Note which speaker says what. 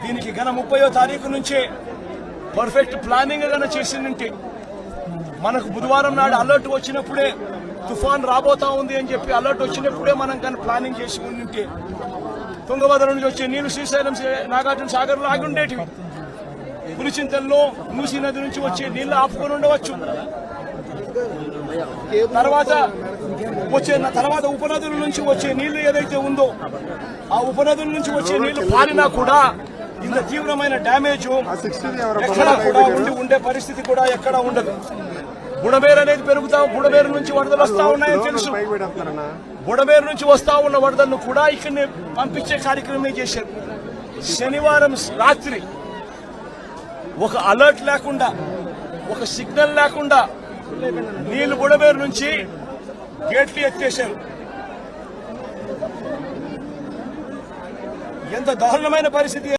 Speaker 1: దీనికి గన 30వ తారీఖు నుంచే పర్ఫెక్ట్ ప్లానింగ్ గన చేసిందంటే మనకు బుధవారం నాడు అలర్ట్ వచ్చినప్పుడే తుఫాన్ రాబోతా ఉంది అని చెప్పి అలర్ట్ వచ్చినప్పుడే మనం కానీ ప్లానింగ్ చేసి ఉంటే తుంగభద్ర నుంచి వచ్చే నీళ్లు శ్రీశైలం నాగార్జున సాగర్ లో ఆగి ఉండేటివి. పులిచింతల్లో మూసీ నది నుంచి వచ్చే నీళ్లు ఆపుకొని ఉండవచ్చు. తర్వాత ఉపనదుల నుంచి వచ్చే నీళ్లు ఏదైతే ఉందో ఆ ఉపనదుల నుంచి వచ్చే నీళ్లు పారినా కూడా ఇంత తీవ్రమైన డ్యామేజ్ ఎక్కడా కూడా ఉండే పరిస్థితి కూడా ఎక్కడా ఉండదు. బుడమేరు అనేది బుడమేరు నుంచి వరదలు వస్తా ఉన్నాయని తెలుసు. బుడమేరు నుంచి వస్తా ఉన్న వరదలను కూడా ఇక్కడనే పంపించే కార్యక్రమం చేశారు. శనివారం రాత్రి ఒక అలర్ట్ లేకుండా, ఒక సిగ్నల్ లేకుండా నీళ్లు బుడమేరు నుంచి గేట్లు ఎత్తేశారు. ఎంత దారుణమైన పరిస్థితి.